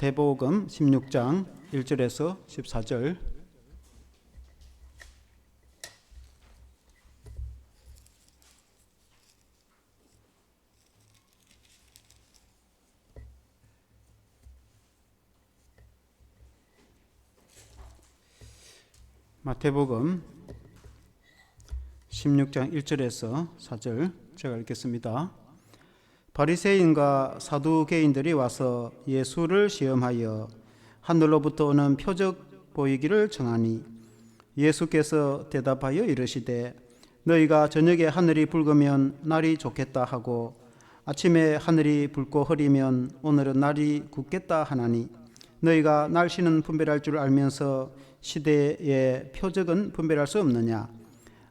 마태복음 16장 1절에서 14절. 마태복음 16장 1절에서 4절 제가 읽겠습니다. 바리새인과 사두개인들이 와서 예수를 시험하여 하늘로부터 오는 표적 보이기를 청하니 예수께서 대답하여 이르시되 너희가 저녁에 하늘이 붉으면 날이 좋겠다 하고 아침에 하늘이 붉고 흐리면 오늘은 날이 굳겠다 하나니 너희가 날씨는 분별할 줄 알면서 시대의 표적은 분별할 수 없느냐?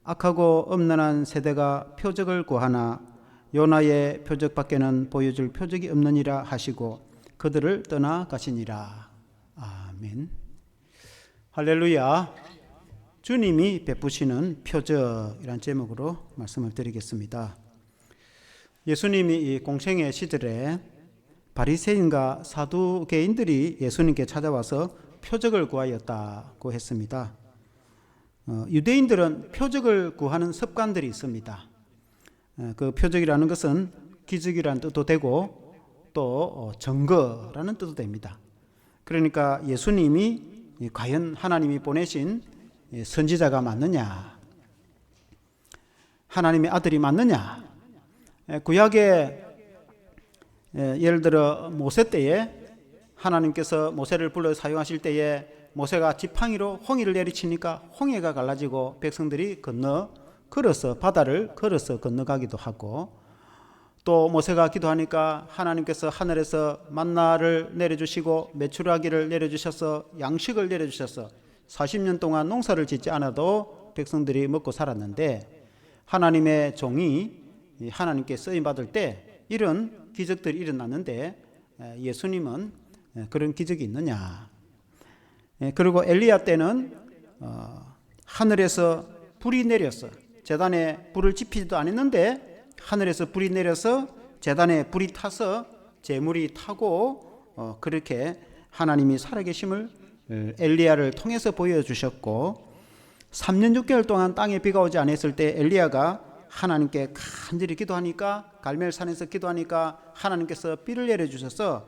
악하고 엄란한 세대가 표적을 구하나 요나의 표적밖에는 보여줄 표적이 없느니라 하시고 그들을 떠나가시니라. 아멘. 할렐루야. 주님이 베푸시는 표적이란 제목으로 말씀을 드리겠습니다. 예수님이 이 공생애 시절에 바리새인과 사두개인들이 예수님께 찾아와서 표적을 구하였다고 했습니다. 유대인들은 표적을 구하는 습관들이 있습니다. 그 표적이라는 것은 기적이라는 뜻도 되고 또 증거라는 뜻도 됩니다. 그러니까 예수님이 과연 하나님이 보내신 선지자가 맞느냐, 하나님의 아들이 맞느냐. 구약에 예를 들어 모세 때에 하나님께서 모세를 불러 사용하실 때에 모세가 지팡이로 홍해를 내리치니까 홍해가 갈라지고 백성들이 바다를 걸어서 건너가기도 하고, 또 모세가 기도하니까 하나님께서 하늘에서 만나를 내려주시고 메추라기를 내려주셔서 양식을 내려주셔서 40년 동안 농사를 짓지 않아도 백성들이 먹고 살았는데, 하나님의 종이 하나님께 쓰임받을 때 이런 기적들이 일어났는데 예수님은 그런 기적이 있느냐? 그리고 엘리야 때는 하늘에서 불이 내렸어. 제단에 불을 지피지도 않았는데 하늘에서 불이 내려서 제단에 불이 타서 재물이 타고 그렇게 하나님이 살아계심을 엘리야를 통해서 보여주셨고, 3년 6개월 동안 땅에 비가 오지 않았을 때 엘리야가 하나님께 간절히 기도하니까, 갈멜산에서 기도하니까 하나님께서 비를 내려주셔서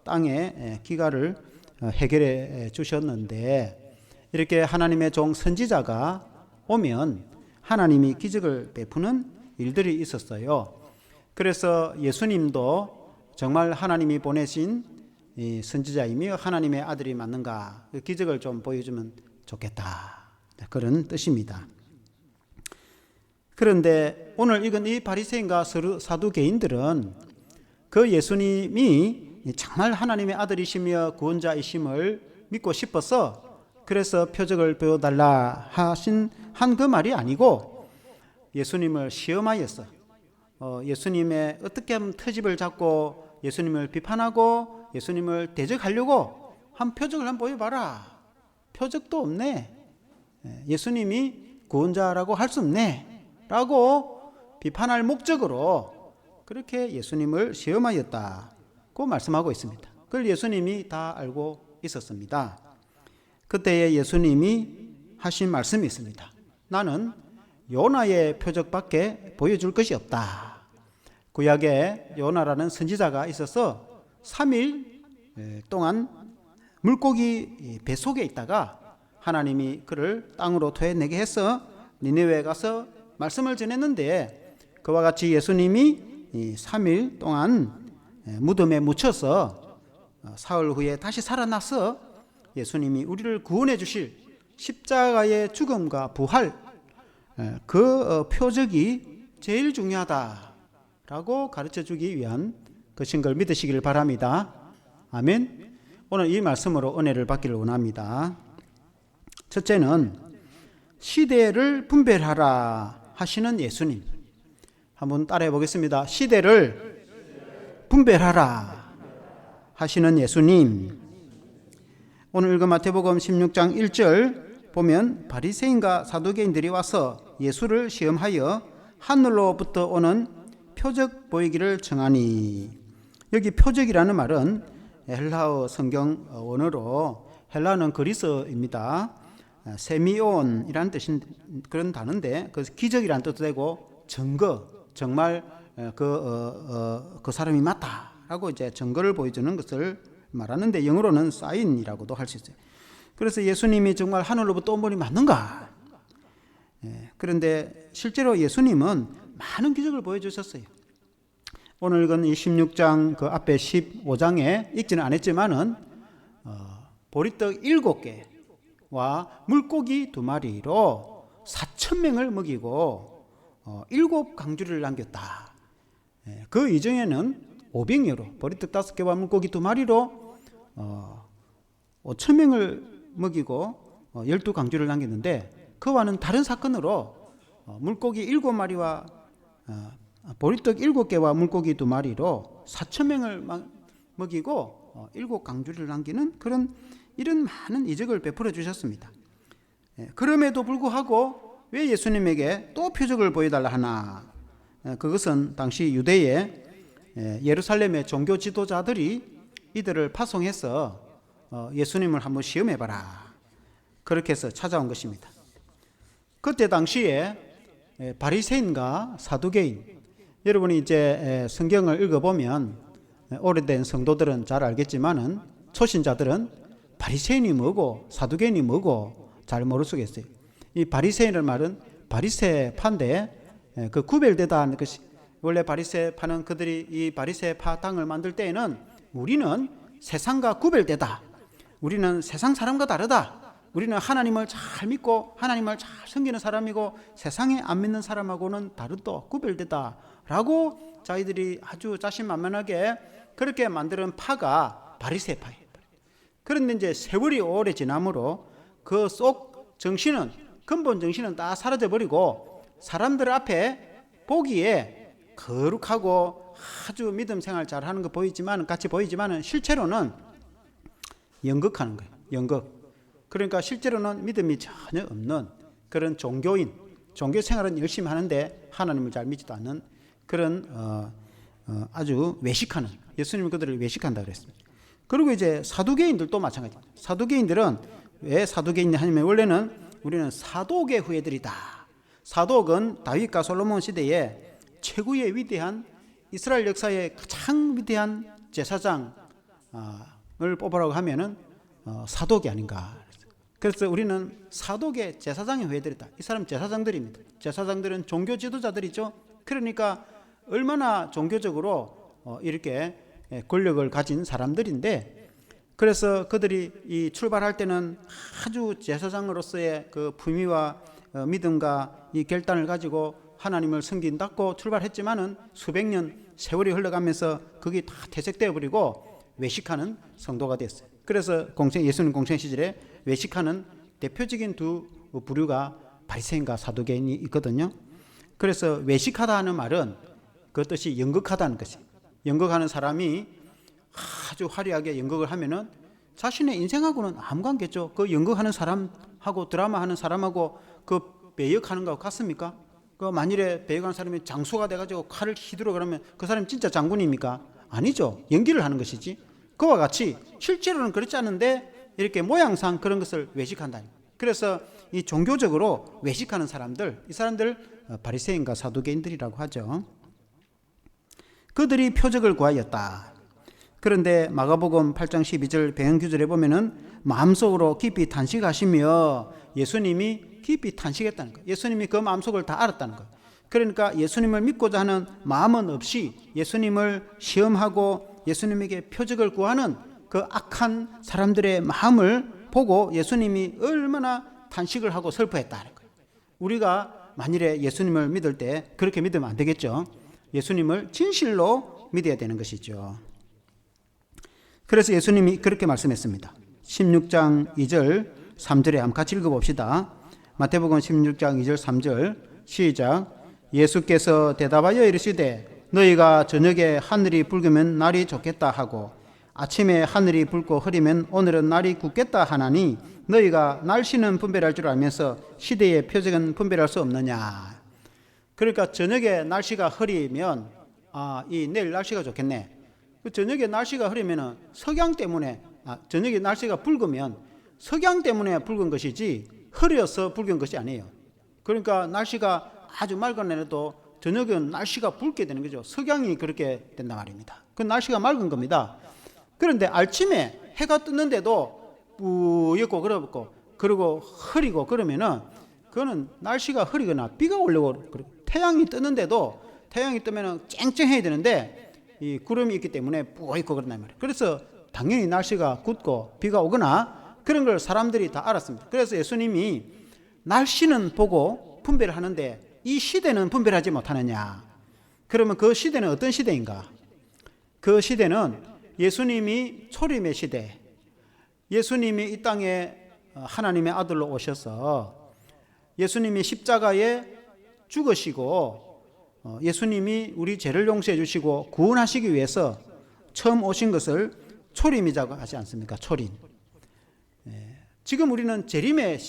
땅에 기가를 해결해 주셨는데, 이렇게 하나님의 종 선지자가 오면 하나님이 기적을 베푸는 일들이 있었어요. 그래서 예수님도 정말 하나님이 보내신 선지자이며 하나님의 아들이 맞는가, 그 기적을 좀 보여주면 좋겠다, 그런 뜻입니다. 그런데 오늘 읽은 이 바리새인과 사두개인들은 그 예수님이 정말 하나님의 아들이시며 구원자이심을 믿고 싶어서 그래서 표적을 보여달라 한 그 말이 아니고, 예수님을 시험하였어. 예수님의 어떻게 하면 트집을 잡고 예수님을 비판하고 예수님을 대적하려고 한 표적을 한번 보여봐라. 표적도 없네. 예수님이 구원자라고 할 수 없네 라고 비판할 목적으로 그렇게 예수님을 시험하였다고 말씀하고 있습니다. 그걸 예수님이 다 알고 있었습니다. 그때에 예수님이 하신 말씀이 있습니다. 나는 요나의 표적밖에 보여줄 것이 없다. 구약에 요나라는 선지자가 있어서 3일 동안 물고기 뱃속에 있다가 하나님이 그를 땅으로 토해내게 해서 니네웨에 가서 말씀을 전했는데, 그와 같이 예수님이 3일 동안 무덤에 묻혀서 사흘 후에 다시 살아나서 예수님이 우리를 구원해 주실 십자가의 죽음과 부활, 그 표적이 제일 중요하다라고 가르쳐 주기 위한 것인 걸 믿으시길 바랍니다. 아멘. 오늘 이 말씀으로 은혜를 받기를 원합니다. 첫째는 시대를 분별하라 하시는 예수님. 한번 따라해 보겠습니다. 시대를 분별하라 하시는 예수님. 오늘 읽은 마태복음 16장 1절 보면 바리새인과 사두개인들이 와서 예수를 시험하여 하늘로부터 오는 표적 보이기를 청하니, 여기 표적이라는 말은 헬라어 성경 원어로, 헬라어는 그리스어입니다. 세미온이라는 뜻인 그런 단어인데, 그 기적이라는 뜻도 되고 증거, 정말 그 사람이 맞다라고 이제 증거를 보여주는 것을 말하는데, 영어로는 사인이라고도 할 수 있어요. 그래서 예수님이 정말 하늘로부터 온 분이 맞는가? 그런데 실제로 예수님은 많은 기적을 보여주셨어요. 오늘 읽은 이 16장 그 앞에 15장에 읽지는 않았지만은 보리떡 7개와 물고기 2마리로 4,000명을 먹이고 7강주를 남겼다. 그 이전에는 500여로 보리떡 5개와 물고기 2마리로 5,000명을 먹이고 12강주를 남겼는데, 그와는 다른 사건으로 물고기 7마리와 보리떡 7개와 물고기 2마리로 4,000명을 먹이고 7강주를 남기는 그런 이런 많은 이적을 베풀어 주셨습니다. 그럼에도 불구하고 왜 예수님에게 또 표적을 보여달라 하나? 그것은 당시 유대의 예루살렘의 종교 지도자들이 이들을 파송해서 예수님을 한번 시험해봐라, 그렇게 해서 찾아온 것입니다. 그때 당시에 바리새인과 사두개인, 여러분이 이제 성경을 읽어보면 오래된 성도들은 잘 알겠지만은 초신자들은 바리새인이 뭐고 사두개인이 뭐고 잘 모르시겠어요. 이 바리새인이라는 말은 바리새파인데, 그 구별되다는 것이, 원래 바리새파는 그들이 이 바리새파 당을 만들 때에는 우리는 세상과 구별되다, 우리는 세상 사람과 다르다, 우리는 하나님을 잘 믿고 하나님을 잘 섬기는 사람이고 세상에 안 믿는 사람하고는 다르다, 구별되다 라고 자기들이 아주 자신만만하게 그렇게 만드는 파가 바리새파예요. 그런데 이제 세월이 오래 지나므로 그 속 정신은, 근본 정신은 다 사라져 버리고 사람들 앞에 보기에 거룩하고 아주 믿음 생활 잘하는 거 보이지만, 같이 보이지만은 실제로는 연극하는 거예요. 연극. 그러니까 실제로는 믿음이 전혀 없는 그런 종교인, 종교 생활은 열심히 하는데 하나님을 잘 믿지도 않는 그런 아주 외식하는, 예수님은 그들을 외식한다 그랬습니다. 그리고 이제 사두개인들도 마찬가지입니다. 사두개인들은 왜 사두개인이 하냐면, 원래는 우리는 사독의 후예들이다. 사독은 다윗과 솔로몬 시대에 최고의 위대한, 이스라엘 역사의 가장 위대한 제사장을 뽑으라고 하면은 사독이 아닌가. 그래서 우리는 사독의 제사장의 후예들이다. 이 사람 제사장들입니다. 제사장들은 종교 지도자들이죠. 그러니까 얼마나 종교적으로 이렇게 권력을 가진 사람들인데, 그래서 그들이 이 출발할 때는 아주 제사장으로서의 그 품위와 믿음과 이 결단을 가지고 하나님을 섬긴다고 출발했지만은 수백 년 세월이 흘러가면서 그게 다 퇴색되어 버리고 외식하는 성도가 됐어요. 그래서 예수님 공생 시절에 외식하는 대표적인 두 부류가 바리새인과 사두개인이 있거든요. 그래서 외식하다 하는 말은 그 뜻이 연극하다는 것이, 연극하는 사람이 아주 화려하게 연극을 하면은 자신의 인생하고는 아무 관계죠. 그 연극하는 사람하고 드라마 하는 사람하고 그 배역하는 거하고 같습니까? 그 만일에 배역하는 사람이 장수가 돼가지고 칼을 휘두르 그러면 그 사람이 진짜 장군입니까? 아니죠. 연기를 하는 것이지. 그와 같이 실제로는 그렇지 않은데 이렇게 모양상 그런 것을 외식한다. 그래서 이 종교적으로 외식하는 사람들, 이 사람들 바리새인과 사두개인들이라고 하죠. 그들이 표적을 구하였다. 그런데 마가복음 8장 12절 배경규절에 보면은 마음속으로 깊이 탄식하시며, 예수님이 깊이 탄식했다는 거예요. 예수님이 그 마음속을 다 알았다는 거예요. 그러니까 예수님을 믿고자 하는 마음은 없이 예수님을 시험하고 예수님에게 표적을 구하는 그 악한 사람들의 마음을 보고 예수님이 얼마나 탄식을 하고 슬퍼했다는 거예요. 우리가 만일에 예수님을 믿을 때 그렇게 믿으면 안 되겠죠. 예수님을 진실로 믿어야 되는 것이죠. 그래서 예수님이 그렇게 말씀했습니다. 16장 2절 3절에 한번 같이 읽어봅시다. 마태복음 16장 2절 3절 시작. 예수께서 대답하여 이르시되 너희가 저녁에 하늘이 붉으면 날이 좋겠다 하고 아침에 하늘이 붉고 흐리면 오늘은 날이 굳겠다 하나니 너희가 날씨는 분별할 줄 알면서 시대의 표적은 분별할 수 없느냐. 그러니까 저녁에 날씨가 흐리면 이 내일 날씨가 좋겠네. 저녁에 날씨가 흐리면 석양 때문에, 저녁에 날씨가 붉으면 석양 때문에 붉은 것이지 흐려서 붉은 것이 아니에요. 그러니까 날씨가 아주 맑은 날에도 저녁은 날씨가 붉게 되는 거죠. 석양이 그렇게 된단 말입니다. 그 날씨가 맑은 겁니다. 그런데 아침에 해가 뜨는데도 뿌옇고 그리고 흐리고 그러면은 그거는 날씨가 흐리거나 비가 오려고, 태양이 뜨면은 쨍쨍해야 되는데 이 구름이 있기 때문에 뿌옇고 그런단 말이에요. 그래서 당연히 날씨가 굳고 비가 오거나 그런 걸 사람들이 다 알았습니다. 그래서 예수님이 날씨는 보고 분별을 하는데 이 시대는 분별하지 못하느냐. 그러면 그 시대는 어떤 시대인가? 그 시대는 예수님이 초림의 시대, 예수님이 이 땅에 하나님의 아들로 오셔서 예수님이 십자가에 죽으시고 예수님이 우리 죄를 용서해 주시고 구원하시기 위해서 처음 오신 것을 초림이라고 하지 않습니까? 초림. 지금 우리는 재림의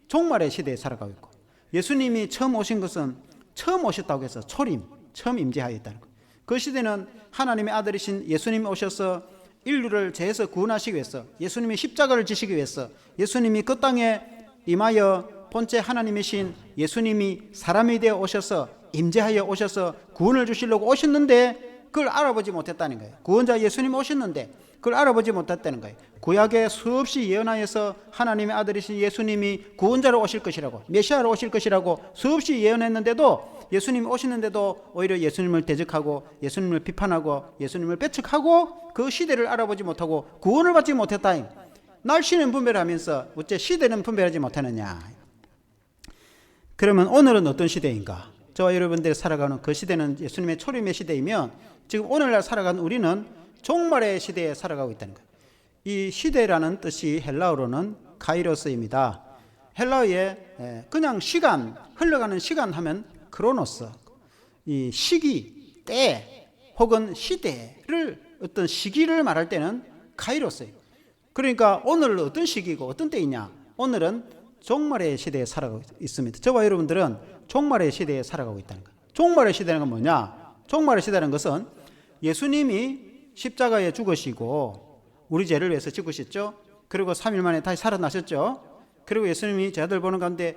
종말의 시대에 살아가고 있고, 예수님이 처음 오신 것은 처음 오셨다고 해서 초림, 처음 임재하였다는 거예요. 그 시대는 하나님의 아들이신 예수님이 오셔서 인류를 죄에서 구원하시기 위해서, 예수님이 십자가를 지시기 위해서, 예수님이 그 땅에 임하여 본체 하나님이신 예수님이 사람이 되어 오셔서 임재하여 오셔서 구원을 주시려고 오셨는데 그걸 알아보지 못했다는 거예요. 구원자 예수님 오셨는데 그걸 알아보지 못했다는 거예요. 구약에 수없이 예언하여서 하나님의 아들이신 예수님이 구원자로 오실 것이라고, 메시아로 오실 것이라고 수없이 예언했는데도, 예수님이 오시는데도 오히려 예수님을 대적하고 예수님을 비판하고 예수님을 배척하고 그 시대를 알아보지 못하고 구원을 받지 못했다. 날씨는 분별하면서 어째 시대는 분별하지 못하느냐. 그러면 오늘은 어떤 시대인가? 저와 여러분들이 살아가는 그 시대는 예수님의 초림의 시대이면, 지금 오늘날 살아가는 우리는 종말의 시대에 살아가고 있다는 거예요. 이 시대라는 뜻이 헬라어로는 카이로스입니다. 헬라어에 그냥 시간, 흘러가는 시간 하면 크로노스, 이 시기, 때 혹은 시대를, 어떤 시기를 말할 때는 카이로스예요. 그러니까 오늘은 어떤 시기고 어떤 때이냐? 오늘은 종말의 시대에 살아가고 있습니다. 저와 여러분들은 종말의 시대에 살아가고 있다는 거예요. 종말의 시대는 건 뭐냐? 종말의 시대라는 것은 예수님이 십자가에 죽으시고 우리 죄를 위해서 죽으셨죠. 그리고 3일 만에 다시 살아나셨죠. 그리고 예수님이 제자들 보는 가운데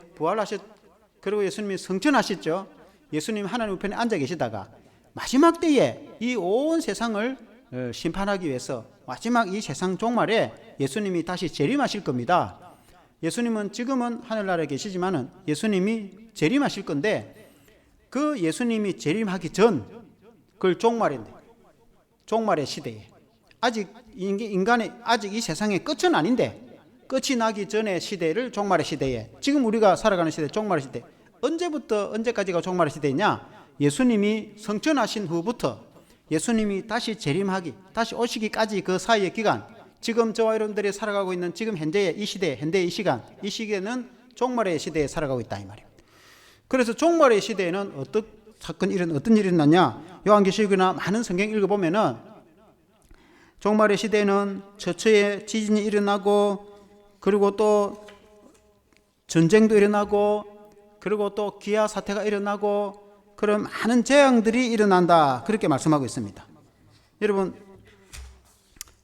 그리고 예수님이 성천하셨죠. 예수님 하나님 우편에 앉아 계시다가 마지막 때에 이 온 세상을 심판하기 위해서 마지막 이 세상 종말에 예수님이 다시 재림하실 겁니다. 예수님은 지금은 하늘나라에 계시지만은 예수님이 재림하실 건데, 그 예수님이 재림하기 전, 그걸 종말인데, 종말의 시대에, 아직 인간의 아직 이 세상의 끝은 아닌데 끝이 나기 전의 시대를 종말의 시대에, 지금 우리가 살아가는 시대 종말의 시대, 언제부터 언제까지가 종말의 시대냐? 예수님이 성천하신 후부터 예수님이 다시 재림하기, 다시 오시기까지 그 사이의 기간, 지금 저와 여러분들이 살아가고 있는 지금 현재의 이 시대, 현대의 이 시간, 이 시기에는 종말의 시대에 살아가고 있다 이 말이에요. 그래서 종말의 시대에는 어떤 일이 일어나냐? 요한계시록이나 많은 성경 읽어보면은 종말의 시대에는 처처에 지진이 일어나고, 그리고 또 전쟁도 일어나고, 그리고 또 기아 사태가 일어나고, 그런 많은 재앙들이 일어난다, 그렇게 말씀하고 있습니다. 여러분,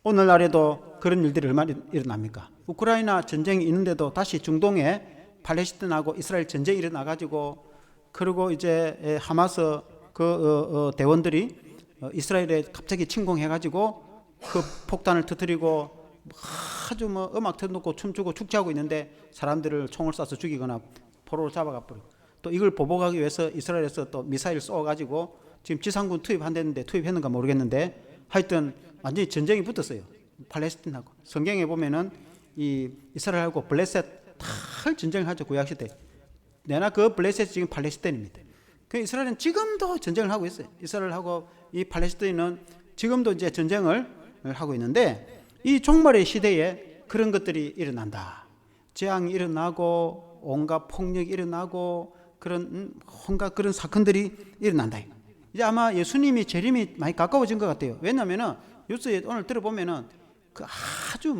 오늘날에도 그런 일들이 얼마나 일어납니까? 우크라이나 전쟁이 있는데도 다시 중동에 팔레스타인하고 이스라엘 전쟁이 일어나가지고, 그리고 이제 하마스 대원들이 이스라엘에 갑자기 침공해가지고 그 폭탄을 터뜨리고 아주 음악 틀어놓고 춤추고 축제하고 있는데 사람들을 총을 쏴서 죽이거나 포로로 잡아가 버리고, 또 이걸 보복하기 위해서 이스라엘에서 또 미사일 쏘아가지고 지금 지상군 투입한댔는데 투입했는가 모르겠는데 하여튼 완전히 전쟁이 붙었어요. 팔레스타인하고. 성경에 보면은 이 이스라엘하고 블레셋 다 전쟁을 하죠. 구약시대. 내나 그 블레셋이 지금 팔레스타인입니다. 그 이스라엘은 지금도 전쟁을 하고 있어요. 이스라엘하고 이 팔레스타인은 지금도 이제 전쟁을 하고 있는데, 이 종말의 시대에 그런 것들이 일어난다. 재앙이 일어나고 온갖 폭력이 일어나고 그런 온갖 그런 사건들이 일어난다. 이제 아마 예수님이 재림이 많이 가까워진 것 같아요. 왜냐하면은 뉴스에 오늘 들어보면은 그 아주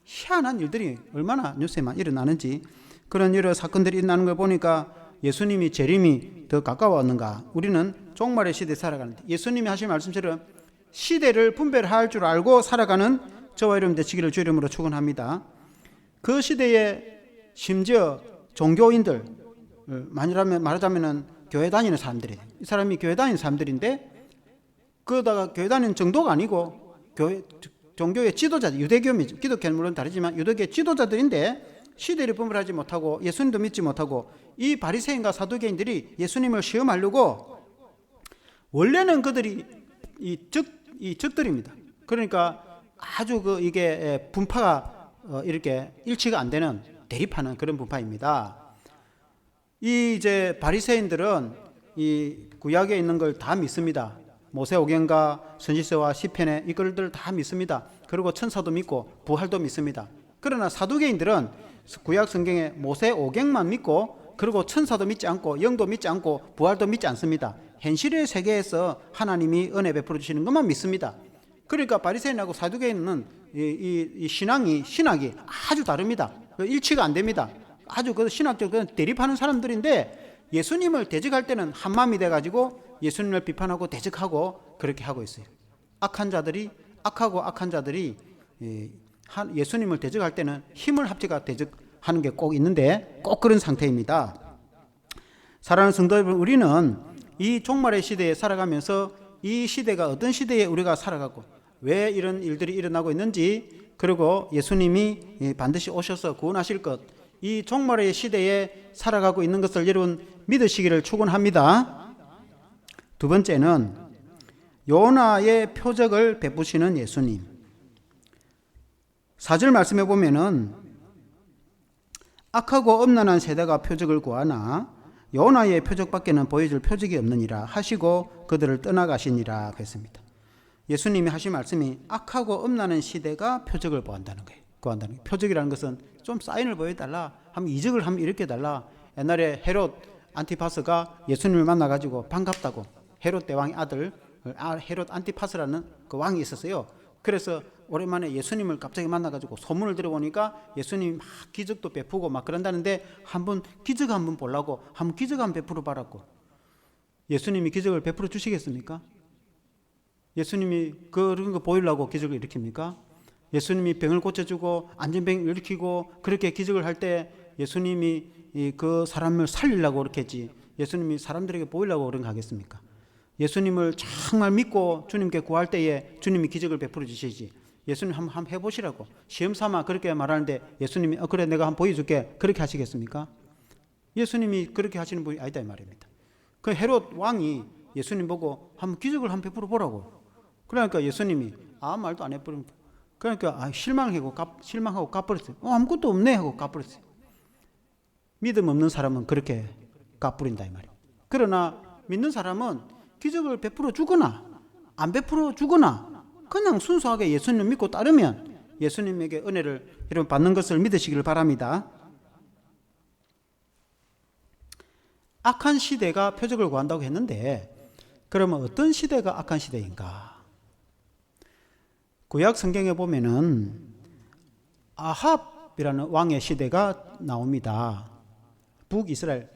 희한한 일들이 얼마나 뉴스에만 일어나는지, 그런 여러 사건들이 일어나는 걸 보니까 예수님이 재림이 더 가까웠는가? 우리는 종말의 시대에 살아가는데, 예수님이 하신 말씀처럼 시대를 분별할 줄 알고 살아가는 저와 여러분 되시기를 주 이름으로 축원합니다. 그 시대에 심지어 종교인들, 말하자면은 교회 다니는 사람들이, 이 사람이 교회 다니는 사람들인데, 그러다가 교회 다니는 정도가 아니고 종교의 지도자들, 유대교입니다. 기독교는 물론 다르지만 유대교의 지도자들인데 시대를 분별하지 못하고 예수님도 믿지 못하고, 이 바리새인과 사두개인들이 예수님을 시험하려고, 원래는 그들이 이 적들입니다. 그러니까 아주 이게 분파가 이렇게 일치가 안 되는, 대립하는 그런 분파입니다. 이 이제 바리새인들은 이 구약에 있는 걸 다 믿습니다. 모세오경과 선지서와 시편에 이걸들 다 믿습니다. 그리고 천사도 믿고 부활도 믿습니다. 그러나 사두개인들은 구약 성경에 모세오경만 믿고, 그리고 천사도 믿지 않고 영도 믿지 않고 부활도 믿지 않습니다. 현실의 세계에서 하나님이 은혜 베풀어 주시는 것만 믿습니다. 그러니까 바리새인하고 사두개인은 이 신학이 아주 다릅니다. 일치가 안 됩니다. 아주 그 신학적으로 대립하는 사람들인데, 예수님을 대적할 때는 한 마음이 돼가지고 예수님을 비판하고 대적하고 그렇게 하고 있어요. 악한 자들이 예수님을 대적할 때는 힘을 합쳐가 대적하는 게 꼭 있는데, 꼭 그런 상태입니다. 사랑하는 성도 여러분, 우리는 이 종말의 시대에 살아가면서 이 시대가 어떤 시대에 우리가 살아가고 왜 이런 일들이 일어나고 있는지, 그리고 예수님이 반드시 오셔서 구원하실 것, 이 종말의 시대에 살아가고 있는 것을 여러분 믿으시기를 축원합니다. 두 번째는 요나의 표적을 베푸시는 예수님. 4절 말씀해 보면은 악하고 엄란한 세대가 표적을 구하나 요나의 표적밖에는 보여줄 표적이 없느니라 하시고 그들을 떠나가시니라 했습니다. 예수님이 하신 말씀이 악하고 엄란한 시대가 표적을 구한다는 거예요. 표적이라는 것은 좀 사인을 보여달라, 하면 이적을 하면 이렇게 달라. 옛날에 헤롯 안티파스가 예수님을 만나가지고 반갑다고, 헤롯 대왕의 아들 헤롯 안티파스라는 그 왕이 있었어요. 그래서 오랜만에 예수님을 갑자기 만나가지고 소문을 들어보니까 예수님이 막 기적도 베푸고 막 그런다는데, 한번 기적 한번 보려고 한번 기적 한번 베풀어 봐라고. 예수님이 기적을 베풀어 주시겠습니까? 예수님이 그런 거 보이려고 기적을 일으킵니까? 예수님이 병을 고쳐주고 안전병을 일으키고 그렇게 기적을 할 때 예수님이 그 사람을 살리려고 그렇게 했지, 예수님이 사람들에게 보이려고 그런 거 하겠습니까? 예수님을 정말 믿고 주님께 구할 때에 주님이 기적을 베풀어 주시지, 예수님 한번 해보시라고 시험 삼아 그렇게 말하는데 예수님이 그래 내가 한번 보여줄게 그렇게 하시겠습니까? 예수님이 그렇게 하시는 분이 아니다 이 말입니다. 그 헤롯 왕이 예수님 보고 한번 기적을 한번 베풀어 보라고, 그러니까 예수님이 아무 말도 안 해버립니다. 그러니까 실망하고 까버렸어요. 아무것도 없네 하고 까버렸어요. 믿음 없는 사람은 그렇게 까부린다 이 말이에요. 그러나 믿는 사람은 기적을 베풀어 주거나 안 베풀어 주거나 그냥 순수하게 예수님 믿고 따르면 예수님에게 은혜를 여러분 받는 것을 믿으시기를 바랍니다. 악한 시대가 표적을 구한다고 했는데, 그러면 어떤 시대가 악한 시대인가? 구약 성경에 보면은 아합이라는 왕의 시대가 나옵니다. 북이스라엘,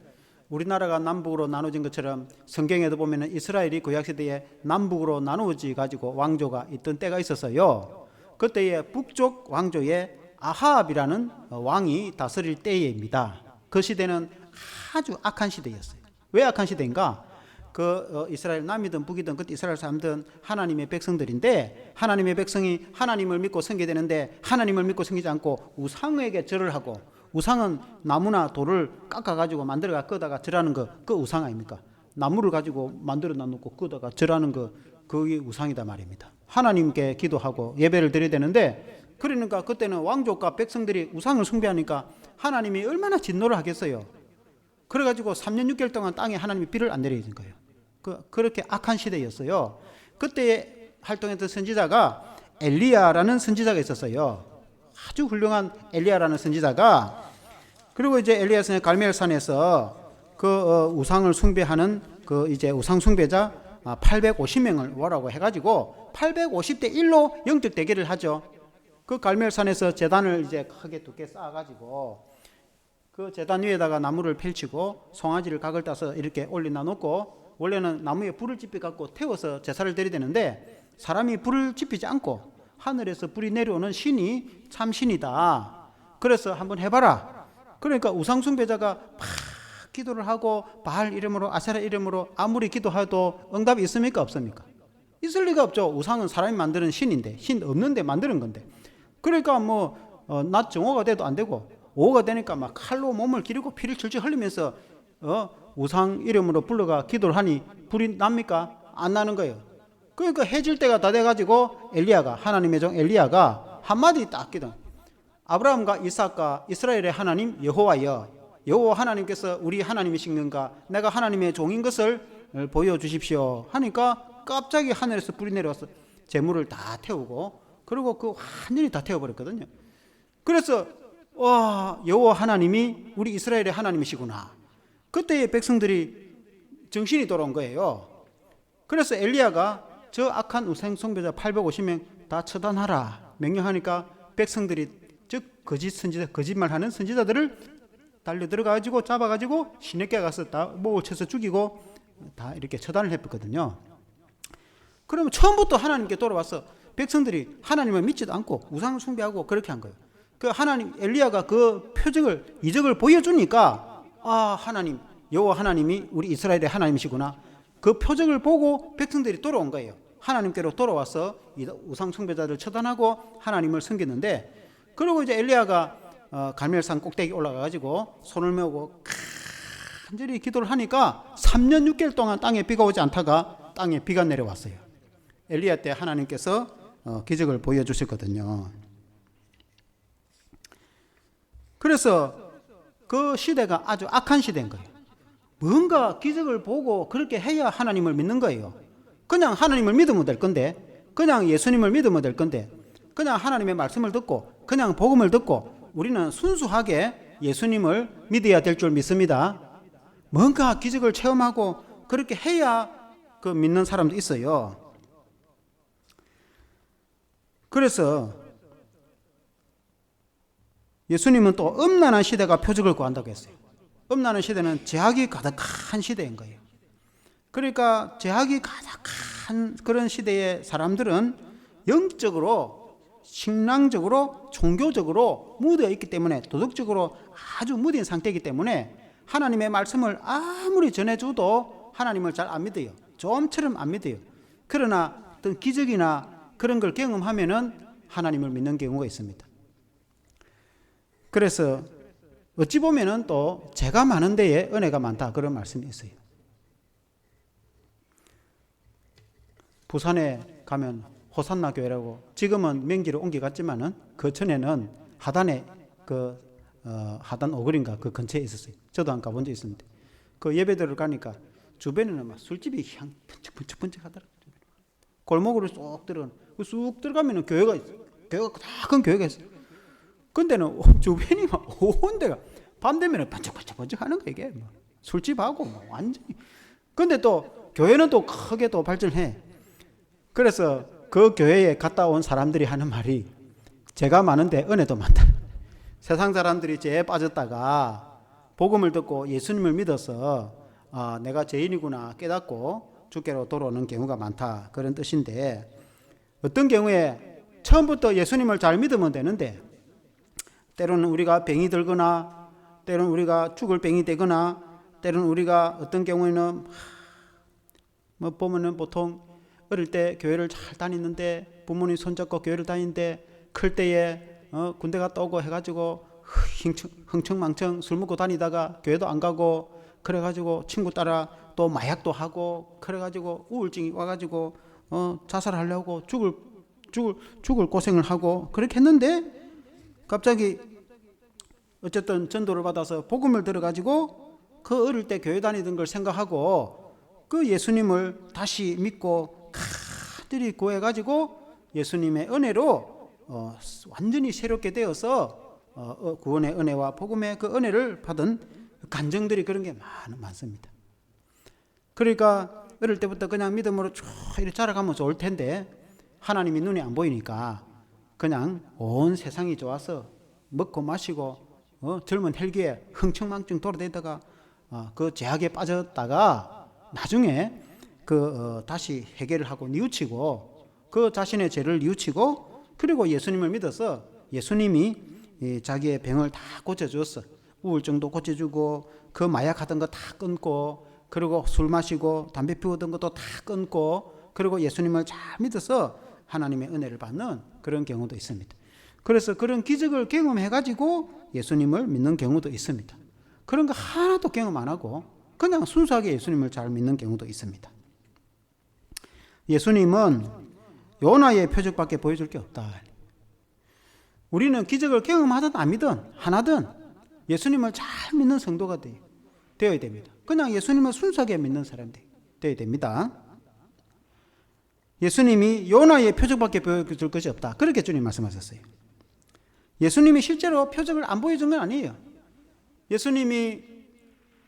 우리나라가 남북으로 나눠진 것처럼 성경에도 보면은 이스라엘이 구약 시대에 남북으로 나누어지 가지고 왕조가 있던 때가 있었어요. 그때에 북쪽 왕조에 아합이라는 왕이 다스릴 때입니다. 그 시대는 아주 악한 시대였어요. 왜 악한 시대인가? 이스라엘 남이든 북이든 그때 이스라엘 사람들은 하나님의 백성들인데, 하나님의 백성이 하나님을 믿고 섬겨야 되는데 하나님을 믿고 섬기지 않고 우상에게 절을 하고, 우상은 나무나 돌을 깎아가지고 만들어가 끄다가 절하는 그 우상 아닙니까? 나무를 가지고 만들어 놔놓고 끄다가 절하는 그게 우상이다 말입니다. 하나님께 기도하고 예배를 드려야 되는데, 그러니까 그때는 왕족과 백성들이 우상을 숭배하니까 하나님이 얼마나 진노를 하겠어요. 그래가지고 3년 6개월 동안 땅에 하나님이 비를 안 내리는 거예요. 그렇게 악한 시대였어요. 그때 활동했던 선지자가 엘리야라는 선지자가 있었어요. 아주 훌륭한 엘리야라는 선지자가, 그리고 이제 엘리야는 갈멜산에서 우상을 숭배하는 이제 우상 숭배자 850명을 오라고 해가지고 850대 1로 영적 대결을 하죠. 그 갈멜산에서 제단을 이제 크게 두께 쌓아가지고 그 제단 위에다가 나무를 펼치고 송아지를 각을 따서 이렇게 올려놔 놓고, 원래는 나무에 불을 지펴 갖고 태워서 제사를 드려야 되는데 사람이 불을 지피지 않고 하늘에서 불이 내려오는 신이 참 신이다. 그래서 한번 해봐라. 그러니까 우상 숭배자가 막 기도를 하고 바알 이름으로 아세라 이름으로 아무리 기도해도 응답이 있습니까? 없습니까? 있을 리가 없죠. 우상은 사람이 만드는 신인데, 신 없는데 만드는 건데. 그러니까 낮 정오가 돼도 안 되고 오후가 되니까 막 칼로 몸을 기르고 피를 철철 흘리면서 우상 이름으로 불러가 기도를 하니 불이 납니까? 안 나는 거예요. 그러니까 해질 때가 다 돼가지고 엘리야가, 하나님의 종 엘리야가 한마디 딱 기도. 아브라함과 이삭과 이스라엘의 하나님 여호와여, 여호와 하나님께서 우리 하나님이신가? 내가 하나님의 종인 것을 보여주십시오 하니까 갑자기 하늘에서 불이 내려와서 재물을 다 태우고, 그리고 그 완전히 다 태워버렸거든요. 그래서 와, 여호와 하나님이 우리 이스라엘의 하나님이시구나. 그때의 백성들이 정신이 돌아온 거예요. 그래서 엘리야가 저 악한 우상 숭배자 850명 다 처단하라 명령하니까 백성들이, 즉 거짓 선지자, 거짓말하는 선지자들을 달려 들어가지고 잡아가지고 시내가에 가서 다 목을 쳐서 죽이고 다 이렇게 처단을 했거든요. 그러면 처음부터 하나님께 돌아와서 백성들이 하나님을 믿지도 않고 우상을 숭배하고 그렇게 한 거예요. 그 하나님 엘리야가 그 표적을, 이적을 보여주니까 하나님, 여호와 하나님이 우리 이스라엘의 하나님이시구나. 그 표적을 보고 백성들이 돌아온 거예요. 하나님께로 돌아와서 우상 숭배자들을 처단하고 하나님을 섬겼는데, 그리고 이제 엘리야가 갈멜산 꼭대기 올라가가지고 손을 메우고 간절히 기도를 하니까 3년 6개월 동안 땅에 비가 오지 않다가 땅에 비가 내려왔어요. 엘리야 때 하나님께서 기적을 보여주셨거든요. 그래서 그 시대가 아주 악한 시대인 거예요. 뭔가 기적을 보고 그렇게 해야 하나님을 믿는 거예요. 그냥 하나님을 믿으면 될 건데, 그냥 예수님을 믿으면 될 건데, 그냥 하나님의 말씀을 듣고 그냥 복음을 듣고 우리는 순수하게 예수님을 믿어야 될 줄 믿습니다. 뭔가 기적을 체험하고 그렇게 해야 그 믿는 사람도 있어요. 그래서 예수님은 또 음란한 시대가 표적을 구한다고 했어요. 음란한 시대는 제약이 가득한 시대인 거예요. 그러니까 제약이 가득한 그런 시대의 사람들은 영적으로, 신앙적으로, 종교적으로 무뎌 있기 때문에, 도덕적으로 아주 무딘 상태이기 때문에 하나님의 말씀을 아무리 전해줘도 하나님을 잘 안 믿어요. 좀처럼 안 믿어요. 그러나 어떤 기적이나 그런 걸 경험하면은 하나님을 믿는 경우가 있습니다. 그래서 어찌 보면은 또 죄가 많은 데에 은혜가 많다, 그런 말씀이 있어요. 부산에 가면 호산나 교회라고, 지금은 명지로 옮겨갔지만은 그 전에는 하단에 하단 오거리인가 그 근처에 있었어요. 저도 안 가본 적 있습니다. 그 예배들을 가니까 주변에는 막 술집이 향 번쩍번쩍 하더라고요. 골목으로 쑥 들어가면은 교회가 있어요. 교회가 큰 교회가 있어요. 근데는 주변이 막 온 데가 밤 되면은 번쩍번쩍 하는 거, 이게 술집하고 완전히. 근데 또 교회는 또 크게 또 발전해. 그래서 그 교회에 갔다 온 사람들이 하는 말이, 죄가 많은데 은혜도 많다. 세상 사람들이 죄에 빠졌다가 복음을 듣고 예수님을 믿어서 내가 죄인이구나 깨닫고 주께로 돌아오는 경우가 많다, 그런 뜻인데, 어떤 경우에 처음부터 예수님을 잘 믿으면 되는데 때로는 우리가 병이 들거나, 때로는 우리가 죽을 병이 되거나, 때로는 우리가 어떤 경우에는 보면은 보통 어릴 때 교회를 잘 다니는데 부모님 손잡고 교회를 다니는데 클 때에 군대 갔다 오고 해가지고 흥청망청 술 먹고 다니다가 교회도 안 가고, 그래가지고 친구 따라 또 마약도 하고, 그래가지고 우울증이 와가지고 자살하려고 죽을 고생을 하고 그렇게 했는데, 갑자기 어쨌든 전도를 받아서 복음을 들어가지고 그 어릴 때 교회 다니던 걸 생각하고 그 예수님을 다시 믿고 간절히 구해가지고 예수님의 은혜로 완전히 새롭게 되어서 구원의 은혜와 복음의 그 은혜를 받은 간증들이, 그런 게 많습니다. 그러니까 어릴 때부터 그냥 믿음으로 쭉 이렇게 자라가면 좋을 텐데, 하나님이 눈에 안 보이니까 그냥 온 세상이 좋아서 먹고 마시고 젊은 혈기에 흥청망청 돌아다니다가 그 죄악에 빠졌다가 나중에 다시 해결을 하고 뉘우치고 그 자신의 죄를 뉘우치고 그리고 예수님을 믿어서 예수님이 자기의 병을 다 고쳐주었어. 우울증도 고쳐주고 그 마약하던 거 다 끊고 그리고 술 마시고 담배 피우던 것도 다 끊고 그리고 예수님을 잘 믿어서 하나님의 은혜를 받는 그런 경우도 있습니다. 그래서 그런 기적을 경험해가지고 예수님을 믿는 경우도 있습니다. 그런 거 하나도 경험 안 하고 그냥 순수하게 예수님을 잘 믿는 경우도 있습니다. 예수님은 요나의 표적밖에 보여줄 게 없다. 우리는 기적을 경험하든 안 믿든 하나든 예수님을 잘 믿는 성도가 되어야 됩니다. 그냥 예수님을 순수하게 믿는 사람이 되어야 됩니다. 예수님이 요나의 표적밖에 보여줄 것이 없다. 그렇게 주님 말씀하셨어요. 예수님이 실제로 표적을 안 보여준 건 아니에요. 예수님이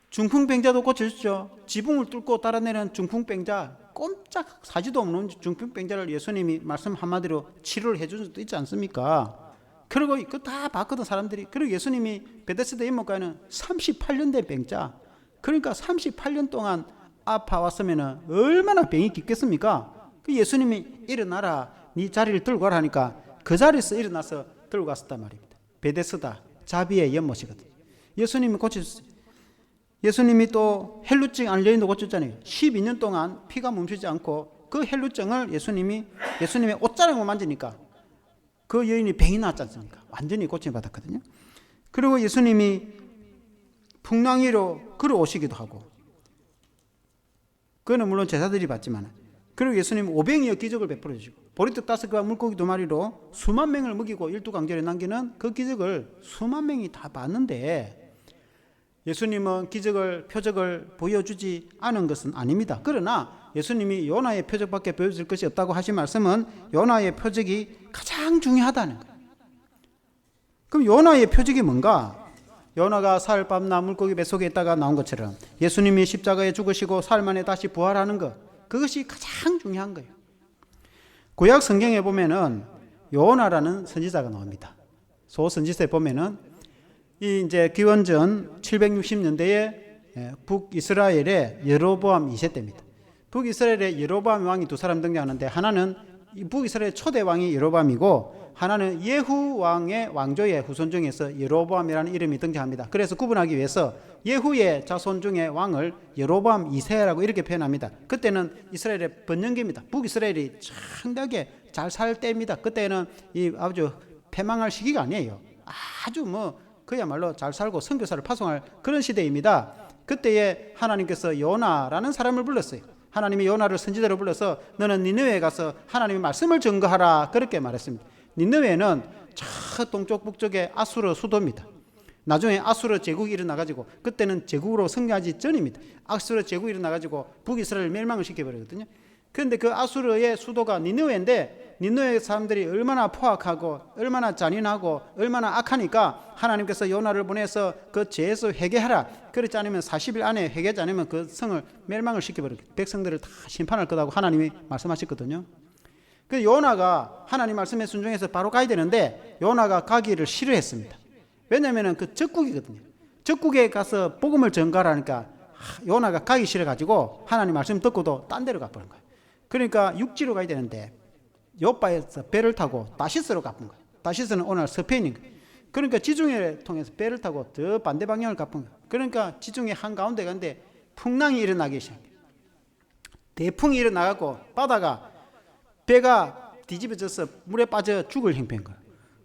중풍병자도 고쳐주죠. 지붕을 뚫고 따라내는 중풍병자, 꼼짝 사지도 없는 중풍병자를 예수님이 말씀 한마디로 치료를 해준 적도 있지 않습니까? 그리고 그거 다 봤거든 사람들이. 그리고 예수님이 베데스다 임목가에는 38년 된 병자, 그러니까 38년 동안 아파왔으면 얼마나 병이 깊겠습니까? 그 예수님이 일어나라, 네 자리를 들고 가라 하니까 그 자리에서 일어나서 들고 갔었단 말입니다. 베데스다 자비의 연못이거든. 예수님이 고쳤어요. 예수님이 또 헬루증 앓는 여인도 고쳤잖아요. 12년 동안 피가 멈추지 않고 그 헬루증을 예수님의 옷자락만 만지니까 그 여인이 병이 나왔지 않습니까? 완전히 고침받았거든요. 그리고 예수님이 풍랑위로 걸어오시기도 하고, 그거는 물론 제사들이 받지만, 그리고 예수님 오병이어 기적을 베풀어 주시고 보리떡 5개와 물고기 2마리로 수만 명을 먹이고 일두강절에 남기는 그 기적을 수만 명이 다 봤는데 예수님은 기적을 표적을 보여주지 않은 것은 아닙니다. 그러나 예수님이 요나의 표적밖에 보여줄 것이 없다고 하신 말씀은 요나의 표적이 가장 중요하다는 거예요. 그럼 요나의 표적이 뭔가? 요나가 사흘 밤낮 물고기 뱃속에 있다가 나온 것처럼 예수님이 십자가에 죽으시고 사흘 만에 다시 부활하는 것, 그것이 가장 중요한 거예요. 구약 성경에 보면은 요나라는 선지자가 나옵니다. 소선지서에 보면은 이 이제 기원전 760년대에 북이스라엘의 여로보암 2세 때입니다. 북이스라엘의 여로보암 왕이 두 사람 등장하는데 하나는 북이스라엘 초대 왕이 여로보암이고 하나는 예후 왕의 왕조의 후손 중에서 여로보암이라는 이름이 등장합니다. 그래서 구분하기 위해서 예후의 자손 중에 왕을 여로보암 2세라고 이렇게 표현합니다. 그때는 이스라엘의 번영기입니다. 북이스라엘이 창대하게 잘 살 때입니다. 그때는 이 아주 패망할 시기가 아니에요. 아주 그야말로 잘 살고 선교사를 파송할 그런 시대입니다. 그때에 하나님께서 요나라는 사람을 불렀어요. 하나님이 요나를 선지자로 불러서 너는 니느웨에 가서 하나님의 말씀을 증거하라 그렇게 말했습니다. 니느웨는 저 동쪽 북쪽의 아수르 수도입니다. 나중에 아수르 제국이 일어나가지고 그때는 제국으로 승리하기 전입니다. 아수르 제국이 일어나가지고 북이스라엘을 멸망을 시켜버리거든요. 그런데 그 아수르의 수도가 니느웨인데 니느웨 사람들이 얼마나 포악하고 얼마나 잔인하고 얼마나 악하니까 하나님께서 요나를 보내서 그 죄에서 회개하라. 그렇지 않으면 40일 안에 회개하지 않으면 그 성을 멸망을 시켜버리고 백성들을 다 심판할 거라고 하나님이 말씀하셨거든요. 그 요나가 하나님 말씀에 순종해서 바로 가야 되는데 요나가 가기를 싫어했습니다. 왜냐하면 그 적국이거든요. 적국에 가서 복음을 전가하니까 요나가 가기 싫어가지고 하나님 말씀 듣고도 딴 데로 가버린 거예요. 그러니까 육지로 가야 되는데 요바에서 배를 타고 다시스로 가본 거예요. 다시스는 오늘 스페인인 거예요. 그러니까 지중해를 통해서 배를 타고 더 반대 방향을 가본 거예요. 그러니까 지중해 한가운데 갔는데 풍랑이 일어나기 시작해요. 대풍이 일어나고 바다가 배가 뒤집어져서 물에 빠져 죽을 형편인 거예요.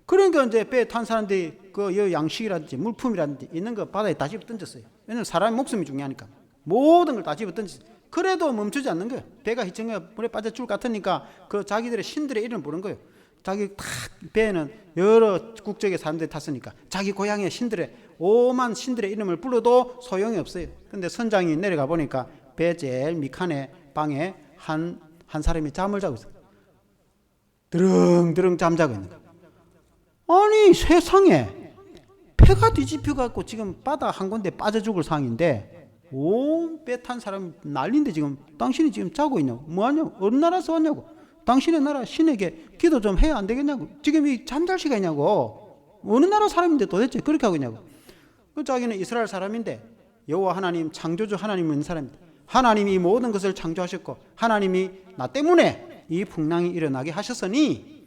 그러니까 이제 배에 탄 사람들이 그 양식이라든지 물품이라든지 있는 거 바다에 다 집어 던졌어요. 왜냐하면 사람의 목숨이 중요하니까 모든 걸 다 집어 던졌어요. 그래도 멈추지 않는 거예요. 배가 휘청해 물에 빠져 죽을 것 같으니까 그 자기들의 신들의 이름을 부른 거예요. 자기 탁 배에는 여러 국적의 사람들이 탔으니까 자기 고향의 신들의 오만 신들의 이름을 불러도 소용이 없어요. 근데 선장이 내려가 보니까 배 제일 밑칸의 방에 한 사람이 잠을 자고 있어요. 드릉드릉 잠자고 있는 거예요. 아니 세상에 배가 뒤집혀갖고 지금 바다 한 군데 빠져 죽을 상황인데 온 배 탄 사람 난리인데 지금 당신이 지금 자고 있냐고, 뭐하냐고, 어느 나라에서 왔냐고, 당신의 나라 신에게 기도 좀 해야 안 되겠냐고, 지금 이 잠잘 시간이냐고, 어느 나라 사람인데 도대체 그렇게 하고 있냐고. 그 자기는 이스라엘 사람인데 여호와 하나님 창조주 하나님을 믿는 사람입니다. 하나님이 모든 것을 창조하셨고 하나님이 나 때문에 이 풍랑이 일어나게 하셨으니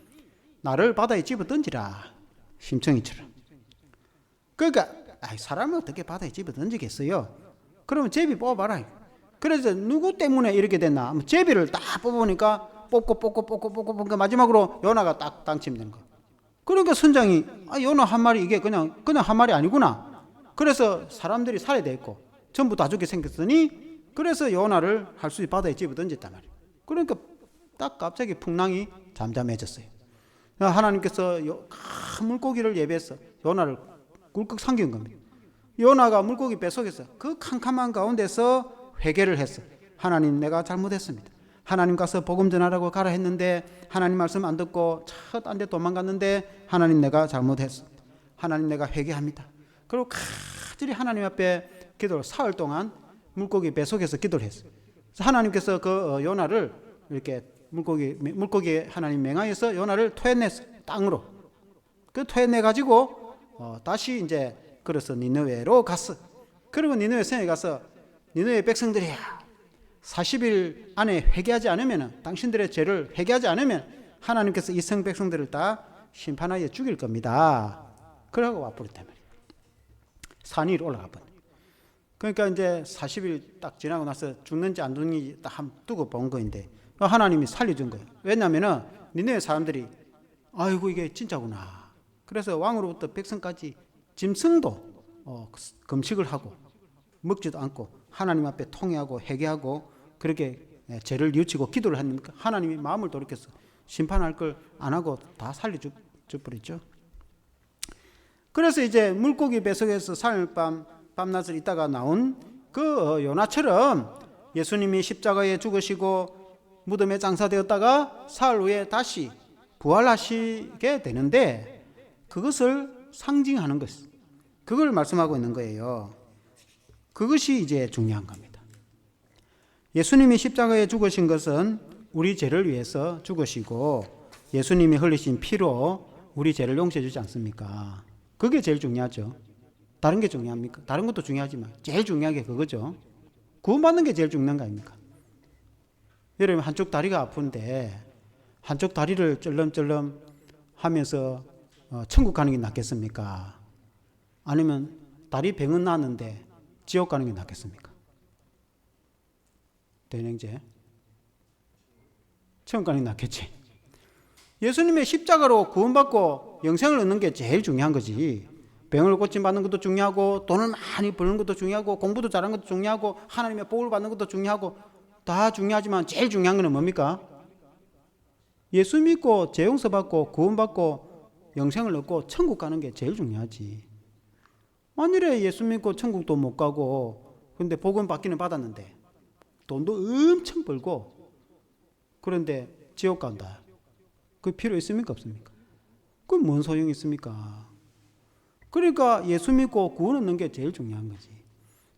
나를 바다에 집어던지라. 심청이처럼. 그러니까 사람을 어떻게 바다에 집어던지겠어요? 그러면 제비 뽑아봐라. 그래서 누구 때문에 이렇게 됐나? 제비를 딱 뽑아보니까 뽑고 마지막으로 요나가 딱 당첨된 거. 그러니까 선장이 요나 한 마리 이게 그냥 한 마리 아니구나. 그래서 사람들이 살해돼 있고 전부 다 죽게 생겼으니 그래서 요나를 할 수 있게 바다에 집어던졌단 말이에요. 그러니까 딱 갑자기 풍랑이 잠잠해졌어요. 하나님께서 큰 물고기를 예배해서 요나를 꿀꺽 삼킨 겁니다. 요나가 물고기 뱃속에서 그 캄캄한 가운데서 회개를 했어. 하나님, 내가 잘못했습니다. 하나님 가서 복음 전하라고 가라 했는데 하나님 말씀 안 듣고 첫 안 돼 도망갔는데 하나님, 내가 잘못했어. 하나님, 내가 회개합니다. 그리고 가지리 하나님 앞에 기도를 사흘 동안 물고기 뱃속에서 기도를 했어요. 하나님께서 그 요나를 이렇게 물고기 하나님 맹하여서 요나를 토해냈어. 땅으로. 그 토해내 가지고 다시 이제 그래서 니느웨로 갔어. 그리고 니느웨 성에 가서 니느웨 백성들이야, 40일 안에 회개하지 않으면, 당신들의 죄를 회개하지 않으면 하나님께서 이 성 백성들을 다 심판하여 죽일 겁니다. 그러고 와버렸단 말이에요. 산 위로 올라가 버려. 그러니까 이제 40일 딱 지나고 나서 죽는지 안 죽는지 딱 한 두고 본 거인데 하나님이 살려준 거예요. 왜냐하면은 니네 사람들이 아이고 이게 진짜구나. 그래서 왕으로부터 백성까지 짐승도 금식을 하고 먹지도 않고 하나님 앞에 통회하고 회개하고 그렇게 죄를 뉘우치고 기도를 하니까 하나님이 마음을 돌이켜서 심판할 걸 안 하고 다 살려줘 버렸죠. 그래서 이제 물고기 뱃속에서 사흘 밤낮을 있다가 나온 그 요나처럼 예수님이 십자가에 죽으시고 무덤에 장사되었다가 사흘 후에 다시 부활하시게 되는데 그것을 상징하는 것, 그걸 말씀하고 있는 거예요. 그것이 이제 중요한 겁니다. 예수님이 십자가에 죽으신 것은 우리 죄를 위해서 죽으시고 예수님이 흘리신 피로 우리 죄를 용서해 주지 않습니까? 그게 제일 중요하죠. 다른 게 중요합니까? 다른 것도 중요하지만 제일 중요한 게 그거죠. 구원받는 게 제일 중요한 거 아닙니까? 여러분, 한쪽 다리가 아픈데 한쪽 다리를 쩔렁쩔렁 하면서 천국 가는 게 낫겠습니까? 아니면 다리 병은 나는데 지옥 가는 게 낫겠습니까? 대행제 천국 가는 게 낫겠지. 예수님의 십자가로 구원받고 영생을 얻는 게 제일 중요한 거지. 병을 고침받는 것도 중요하고 돈을 많이 버는 것도 중요하고 공부도 잘하는 것도 중요하고 하나님의 복을 받는 것도 중요하고 다 중요하지만 제일 중요한 건 뭡니까? 예수 믿고 죄 용서 받고 구원받고 영생을 얻고 천국 가는 게 제일 중요하지. 만일에 예수 믿고 천국도 못 가고 근데 복음 받기는 받았는데 돈도 엄청 벌고 그런데 지옥 간다. 그 필요 있습니까? 없습니까? 그건 뭔 소용이 있습니까? 그러니까 예수 믿고 구원 얻는 게 제일 중요한 거지.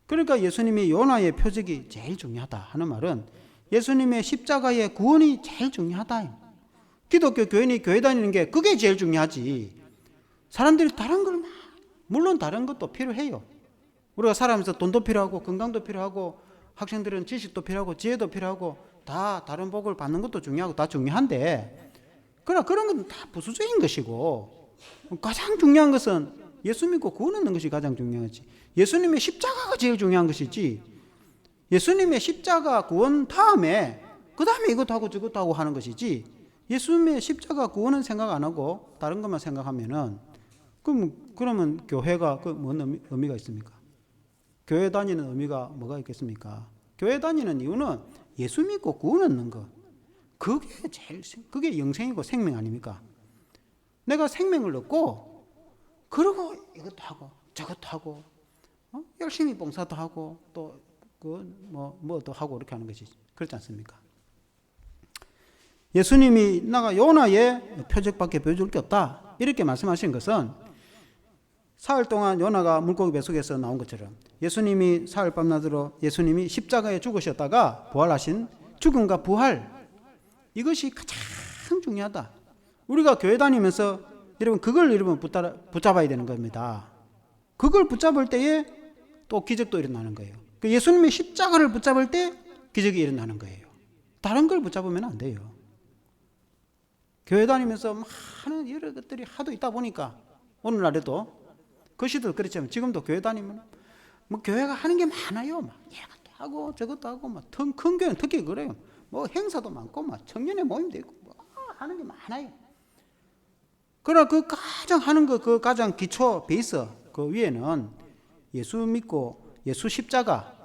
그러니까 예수님이 요나의 표적이 제일 중요하다 하는 말은 예수님의 십자가의 구원이 제일 중요하다. 기독교 교인이 교회 다니는 게 그게 제일 중요하지. 사람들이 다른 걸 물론 다른 것도 필요해요. 우리가 살아가면서 돈도 필요하고 건강도 필요하고 학생들은 지식도 필요하고 지혜도 필요하고 다 다른 복을 받는 것도 중요하고 다 중요한데 그러나 그런 건 다 부수적인 것이고 가장 중요한 것은 예수 믿고 구원 얻는 것이 가장 중요하지. 예수님의 십자가가 제일 중요한 것이지. 예수님의 십자가 구원 다음에 그 다음에 이것도 하고 저것도 하고 하는 것이지. 예수님의 십자가 구원은 생각 안 하고 다른 것만 생각하면은 그러면 교회가 뭔 의미가 있습니까? 교회 다니는 의미가 뭐가 있겠습니까? 교회 다니는 이유는 예수 믿고 구원 얻는 것. 그게 영생이고 생명 아닙니까? 내가 생명을 얻고 그러고 이것도 하고 저것도 하고 열심히 봉사도 하고 또 뭐도 하고 이렇게 하는 것이지. 그렇지 않습니까? 예수님이 나가 요나의 표적밖에 보여줄 게 없다 이렇게 말씀하신 것은 사흘 동안 요나가 물고기 뱃속에서 나온 것처럼 예수님이 사흘 밤낮으로 예수님이 십자가에 죽으셨다가 부활하신 죽음과 부활, 이것이 가장 중요하다. 우리가 교회 다니면서 그걸 붙잡아야 되는 겁니다. 그걸 붙잡을 때에 또 기적도 일어나는 거예요. 예수님의 십자가를 붙잡을 때 기적이 일어나는 거예요. 다른 걸 붙잡으면 안 돼요. 교회 다니면서 많은 여러 것들이 하도 있다 보니까 오늘날에도 그 시대도 그랬지만 지금도 교회 다니면 뭐 교회가 하는 게 많아요. 막 이것도 하고 저것도 하고 막 큰 교회는 특히 그래요. 뭐 행사도 많고 막 청년의 모임도 있고 뭐 하는 게 많아요. 그러나 그 가장 하는 거 그 가장 기초 베이스 그 위에는 예수 믿고 예수 십자가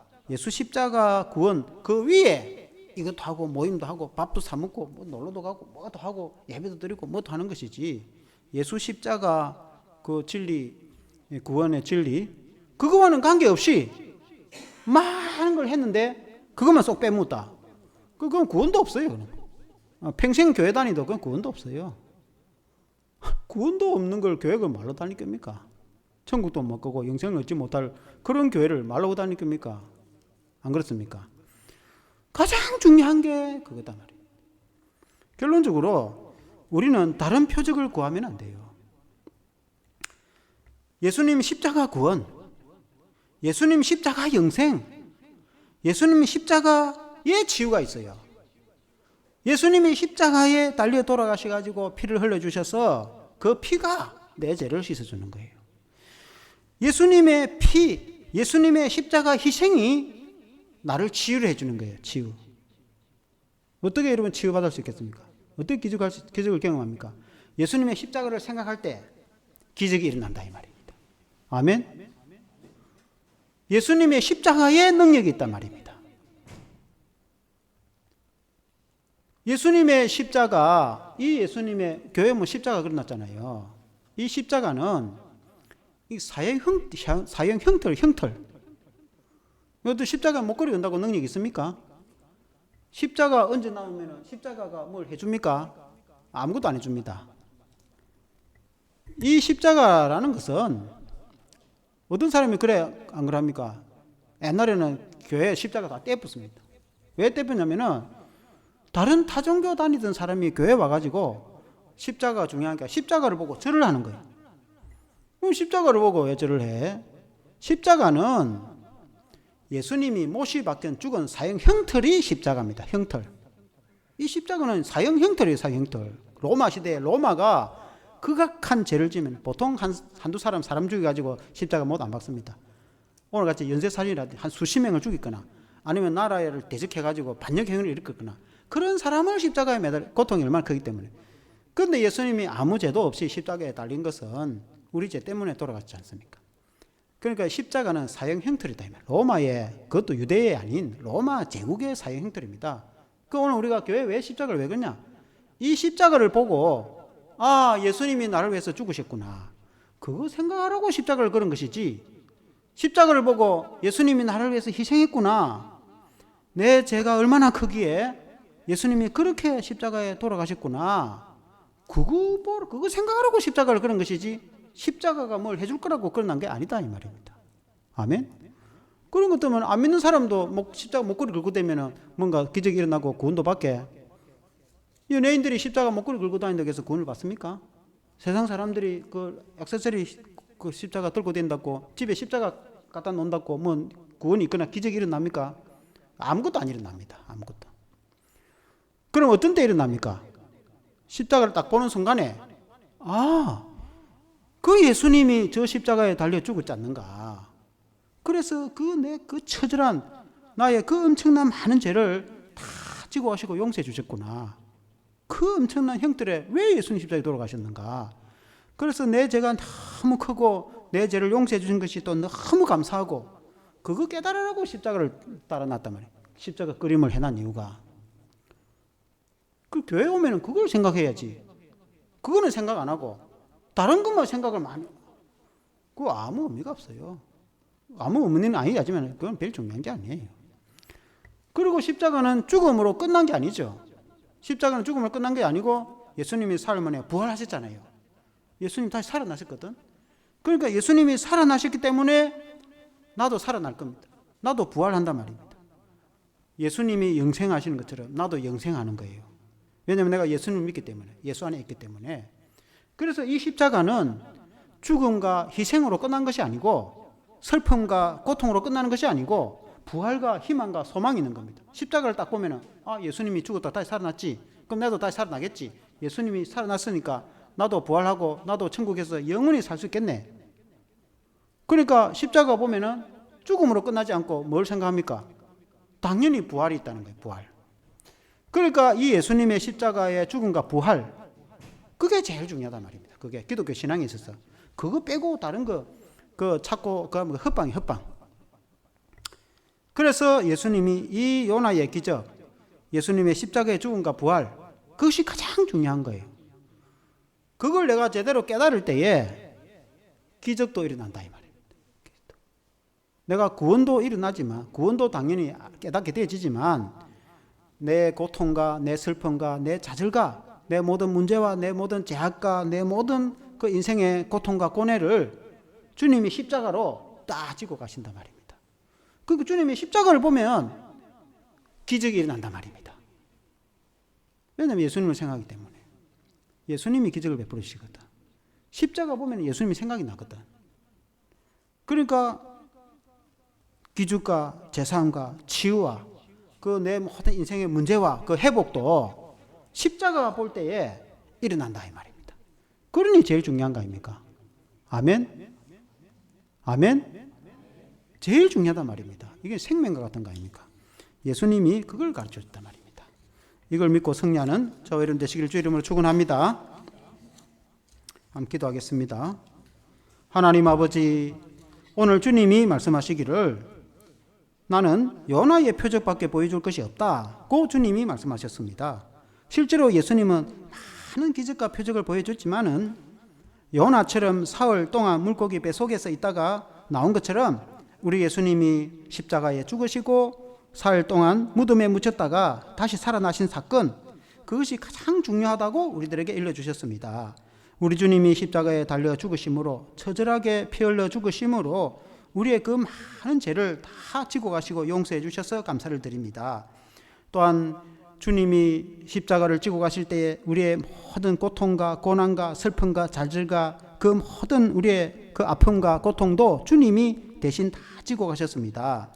구원 그 위에 이것도 하고 모임도 하고 밥도 사 먹고 뭐 놀러도 가고 뭐도 하고 예배도 드리고 뭐도 하는 것이지 예수 십자가 그 진리 구원의 진리 그거와는 관계없이 많은 걸 했는데 그것만 쏙 빼묻다. 그건 구원도 없어요. 평생 교회 다니도 그건 구원도 없어요. 구원도 없는 걸 교회를 말로 다닐 겁니까? 천국도 못 가고 영생을 얻지 못할 그런 교회를 말로 다닐 겁니까? 안 그렇습니까? 가장 중요한 게 그거단 말이에요. 결론적으로 우리는 다른 표적을 구하면 안 돼요. 예수님 십자가 구원, 예수님 십자가 영생, 예수님 십자가에 치유가 있어요. 예수님이 십자가에 달려 돌아가셔가지고 피를 흘려주셔서 그 피가 내 죄를 씻어주는 거예요. 예수님의 피, 예수님의 십자가 희생이 나를 치유를 해주는 거예요. 치유. 어떻게 여러분 치유받을 수 있겠습니까? 어떻게 기적을 경험합니까? 예수님의 십자가를 생각할 때 기적이 일어난다 이 말입니다. 아멘. 예수님의 십자가에 능력이 있단 말입니다. 예수님의 십자가, 이 예수님의 교회 뭐 십자가 그려놨잖아요. 이 십자가는 이 사형 형틀. 이것도 십자가 목걸이 건다고 능력이 있습니까? 십자가 얹어 나오면 십자가가 뭘 해줍니까? 아무것도 안 해줍니다. 이 십자가라는 것은 어떤 사람이 그래 안 그럽니까? 옛날에는 교회에 십자가 다 떼붙습니다. 왜 떼붙냐면은 다른 타종교 다니던 사람이 교회 와가지고 십자가가 중요하니까 십자가를 보고 절을 하는 거예요. 그럼 십자가를 보고 왜 절을 해? 십자가는 예수님이 못이 박힌 죽은 사형 형틀이 십자가입니다. 형틀. 이 십자가는 사형 형틀이에요. 사형 형틀. 로마 시대에 로마가 극악한 죄를 지면 보통 한두 사람 죽여가지고 십자가 못 안 박습니다. 오늘같이 연쇄살인이라든지 한 수십 명을 죽이거나 아니면 나라를 대적해가지고 반역행위를 일으켰거나 그런 사람을 십자가에 매달 고통이 얼마나 크기 때문에. 그런데 예수님이 아무 죄도 없이 십자가에 달린 것은 우리 죄 때문에 돌아갔지 않습니까? 그러니까 십자가는 사형 형틀이다. 로마의, 그것도 유대의 아닌 로마 제국의 사형 형틀입니다. 그 오늘 우리가 교회 왜 십자가를 왜 그러냐? 이 십자가를 보고 아, 예수님이 나를 위해서 죽으셨구나. 그거 생각하라고 십자가를 걸은 것이지. 십자가를 보고 예수님이 나를 위해서 희생했구나. 내 죄가 얼마나 크기에 예수님이 그렇게 십자가에 돌아가셨구나. 그거 생각하라고 십자가를 걸은 것이지. 십자가가 뭘 해줄 거라고 걸어난 게 아니다 이 말입니다. 아멘. 그런 것 때문에 안 믿는 사람도 십자가 목걸이 걸고 되면은 뭔가 기적이 일어나고 구원도 받게. 연예인들이 십자가 목걸이 걸고 다닌다고 해서 구원을 받습니까? 세상 사람들이 그 액세서리 그 십자가 들고 다닌다고 집에 십자가 갖다 놓는다고 뭐 구원이 있거나 기적이 일어납니까? 아무것도 안 일어납니다. 아무것도. 그럼 어떤 때 일어납니까? 십자가를 딱 보는 순간에 아, 그 예수님이 저 십자가에 달려 죽었지 않는가. 그래서 그 처절한 나의 그 엄청난 많은 죄를 다 지고 하시고 용서해 주셨구나. 그 엄청난 형들에 왜 예수님 십자가에 돌아가셨는가. 그래서 내 죄가 너무 크고 내 죄를 용서해 주신 것이 또 너무 감사하고 그거 깨달으라고 십자가를 따라놨단 말이에요. 십자가 그림을 해놨 이유가. 그 교회 오면은 그걸 생각해야지. 그거는 생각 안 하고 다른 것만 생각을 많이. 그거 아무 의미가 없어요. 아무 의미는 아니지만 그건 별 중요한 게 아니에요. 그리고 십자가는 죽음으로 끝난 게 아니죠. 십자가는 죽음으로 끝난 게 아니고 예수님이 사흘 만에 부활하셨잖아요. 예수님 다시 살아나셨거든. 그러니까 예수님이 살아나셨기 때문에 나도 살아날 겁니다. 나도 부활한단 말입니다. 예수님이 영생하시는 것처럼 나도 영생하는 거예요. 왜냐하면 내가 예수님을 믿기 때문에, 예수 안에 있기 때문에. 그래서 이 십자가는 죽음과 희생으로 끝난 것이 아니고 슬픔과 고통으로 끝나는 것이 아니고 부활과 희망과 소망이 있는 겁니다. 십자가를 딱 보면은 아, 예수님이 죽었다 다시 살아났지. 그럼 나도 다시 살아나겠지. 예수님이 살아났으니까 나도 부활하고 나도 천국에서 영원히 살 수 있겠네. 그러니까 십자가 보면은 죽음으로 끝나지 않고 뭘 생각합니까? 당연히 부활이 있다는 거예요. 부활. 그러니까 이 예수님의 십자가의 죽음과 부활, 그게 제일 중요하단 말입니다. 그게 기독교 신앙에 있어서. 그거 빼고 다른 거 찾고 그 헛방이 헛방. 그래서 예수님이 이 요나의 기적, 예수님의 십자가의 죽음과 부활, 그것이 가장 중요한 거예요. 그걸 내가 제대로 깨달을 때에 기적도 일어난다 이 말입니다. 내가 구원도 일어나지만, 구원도 당연히 깨닫게 되어지지만 내 고통과 내 슬픔과 내 좌절과 내 모든 문제와 내 모든 제약과 내 모든 그 인생의 고통과 고뇌를 주님이 십자가로 딱 지고 가신단 말입니다. 그 주님이 십자가를 보면 기적이 일어난단 말입니다. 왜냐하면 예수님을 생각하기 때문에. 예수님이 기적을 베풀으시거든. 십자가 보면 예수님이 생각이 나거든. 그러니까 기죽과 제사함과 치유와 그 내 모든 인생의 문제와 그 회복도 십자가 볼 때에 일어난다 이 말입니다. 그러니 제일 중요한 거 아닙니까? 아멘? 아멘? 제일 중요하단 말입니다. 이게 생명과 같은 거 아닙니까? 예수님이 그걸 가르쳐 줬단 말입니다. 이걸 믿고 승리하는 저와 여러분 되시기를 주 이름으로 축원합니다. 함께 기도하겠습니다. 하나님 아버지, 오늘 주님이 말씀하시기를 나는 요나의 표적밖에 보여줄 것이 없다고 주님이 말씀하셨습니다. 실제로 예수님은 많은 기적과 표적을 보여줬지만은 요나처럼 사흘 동안 물고기 배 속에서 있다가 나온 것처럼 우리 예수님이 십자가에 죽으시고 사흘 동안 무덤에 묻혔다가 다시 살아나신 사건, 그것이 가장 중요하다고 우리들에게 일러주셨습니다. 우리 주님이 십자가에 달려 죽으심으로, 처절하게 피 흘려 죽으심으로 우리의 그 많은 죄를 다 지고 가시고 용서해 주셔서 감사를 드립니다. 또한 주님이 십자가를 지고 가실 때에 우리의 모든 고통과 고난과 슬픔과 좌절과 그 모든 우리의 그 아픔과 고통도 주님이 대신 다 지고 가셨습니다.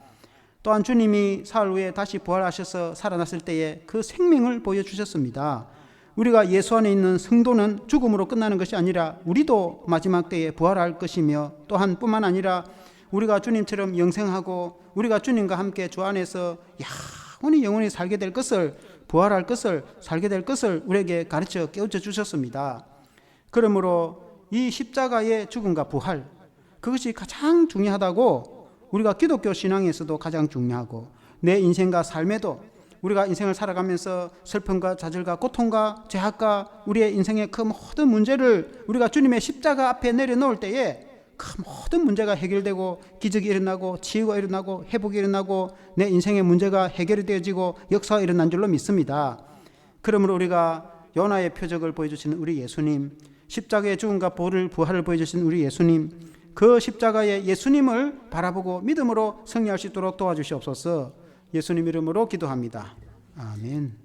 또한 주님이 사흘 후에 다시 부활하셔서 살아났을 때에 그 생명을 보여주셨습니다. 우리가 예수 안에 있는 성도는 죽음으로 끝나는 것이 아니라 우리도 마지막 때에 부활할 것이며, 또한 뿐만 아니라 우리가 주님처럼 영생하고 우리가 주님과 함께 주 안에서 영원히 살게 될 것을, 부활할 것을, 살게 될 것을 우리에게 가르쳐 깨우쳐 주셨습니다. 그러므로 이 십자가의 죽음과 부활, 그것이 가장 중요하다고 우리가 기독교 신앙에서도 가장 중요하고, 내 인생과 삶에도 우리가 인생을 살아가면서 슬픔과 좌절과 고통과 죄악과 우리의 인생의 그 모든 문제를 우리가 주님의 십자가 앞에 내려놓을 때에 그 모든 문제가 해결되고 기적이 일어나고 치유가 일어나고 회복이 일어나고 내 인생의 문제가 해결이 되어지고 역사가 일어난 줄로 믿습니다. 그러므로 우리가 요나의 표적을 보여주시는 우리 예수님, 십자가의 죽음과 부활을 보여주신 우리 예수님, 그 십자가의 예수님을 바라보고 믿음으로 승리할 수 있도록 도와주시옵소서. 예수님 이름으로 기도합니다. 아멘.